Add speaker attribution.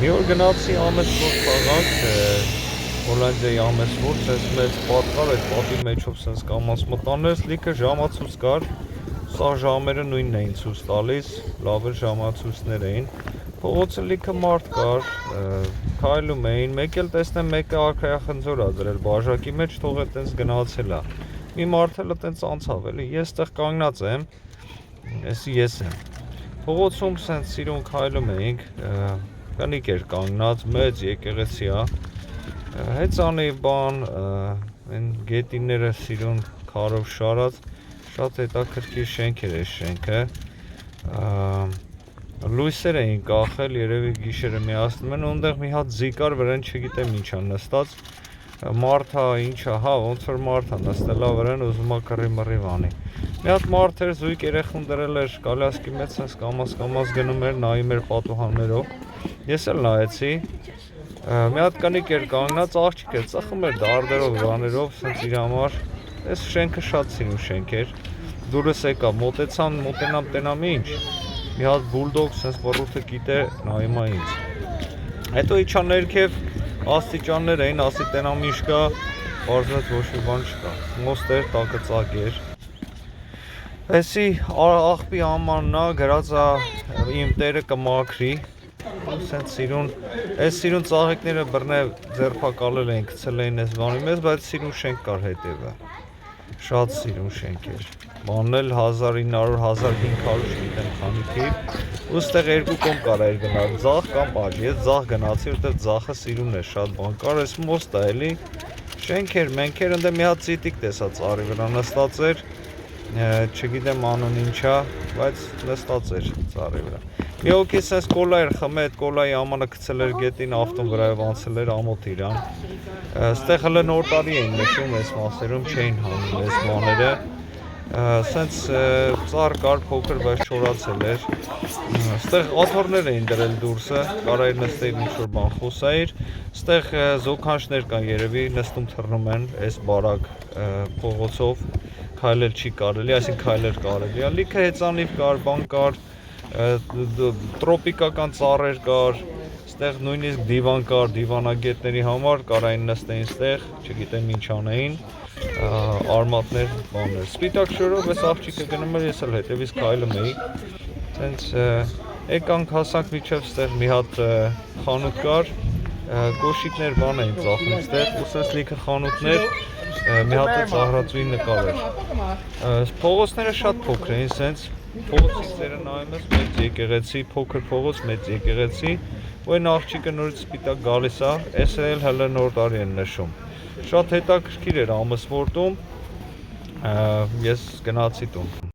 Speaker 1: Մի օր գնացի Ամեսվորդ քաղաք, Հոլանդիայի Ամեսվորդ, sense մեծ պատ կար, այդ պատի մեջով sense կամաց մտանես, լիքը ժամացույց կար, սա ժամերը նույնն էին ցույց տալիս, լավ էլ ժամացույցներ էին, փողոցը լիքը մարդ կար, քայլում էին, մեկ էլ տեսնեմ մեկը արքայախնձոր ա դրել բաժակի մեջ, թող է տենց գնացել ա, մի մարդ էլ տենց անցավ էլի, ես տեղ կանգնած եմ, ես եմ, փողոցում sense սիրուն քայլում էինք, կնիկ էր կանգնած, մեծ եկեղեցի ա, հեծանի բան, այն գետինները սիրուն քարով շարած, շատ հետաքրքիր շենք էր այս շենքը, լույսեր էին կախել, երևի գիշերը միացնում են, ունդեղ մի հատ ձի կար, վրան չգիտեմ ինչ ա նստած, մարդ ա, ինչ ա, հա, ոնց որ մարդ ա նստել ա վրան, ուզում ա կռիվ անի, մի հատ մարդ էր, զույգ երեխուն դրել էր կալյասկի մեջ, sense կամաց գնում էր, նայում էր պատուհաններով, ես էլ նայեցի, մի հատ կնիկ էր կանգնած, աղջիկ էր, ծխում էր դարդերով, բաներով, sense իր համար, այս շենքը շատ սիրուն շենք էր, դուրս եկա, մոտենամ տենամ ինչ, մի հատ բուլդոգ, sense բռութը գիտե, նայում ա ինձ, հետո իջա ներքև, աստիճաններ էին, ասի տենամ ինչ կա, պարզվեց ոչ մի բան չկա, մոստ էր, տակը ծակ էր, էսի աղբի ամանն ա, գրած ա իմ տերը կմաքրի, sense սիրուն ծաղիկները բռնե ձերբակալել էին, գցել էին այս բանի մեզ, բայց սիրուն շենք կար հետևը, շատ սիրուն շենք էր, բանն էլ 1900-1500 չգիտեմ քանի թիվ, ու ստեղ երկու կողմ կարա էր գնալ, ձախ կամ աջ, ես ձախ գնացի, որտեղ ձախը սիրուն էր, շատ բան կար, այս մոստ ա էլի, շենք էր, մենք էր, ընդե մի հատ ծիտիկ տեսա ծառի վրա նստած էր, չգիտեմ անուն ինչա, բայց նստած էր ծառի վրա, մի հոգի sense կոլա էր խմե, այդ կոլայի ամանը գցել էր գետին, ավտոն վրայով անցել էր ամոթ իրան, ստեղ հլը նոր տարի էին նշում այս մասերում, չէին հանում այս բաները, sense ծառ կար փոքր, բայց չորացել էր, ստեղ աթոռներ էին դրել դուրսը, կարա էր նստեիր ինչ-որ բան խոսայիր, ստեղ զոքանչներ կան երևի, նստում թռնում են այս բարակ փողոցով, քայլել չի կարելի, այսինքն քայլել կարելի ա, լիքը հեծանիվ կար, բան կար, տրոպիկական ծառեր կար, ստեղ նույնիսկ դիվան կար, դիվանագետների համար կարային նստեին ստեղ, չգիտեմ ինչ անեին, արմատներ, բաներ, սպիտակ շորով այս աղջիկը գնում էր, ես էլ հետևից քայլում էի, sense եկանք հասանք միջև ստեղ մի հատ խանութ կար, կոշիկներ բան էին ծախում ստեղ, ու sense լիքը խանութներ, մի հատ է ծաղրածուի նկար էր, փողոցները շատ փոքր էին, sense փողոցից ծերը նայում ես մեծ եկեղեցի, փոքր փողոց, մեծ եկեղեցի, ու այն աղջիկը նորից սպիտակ գալիս ա, այս էլ հələ նոր տարի են նշում, շատ հետաքրքիր էր Ամեսվորդում, ես գնացի տուն։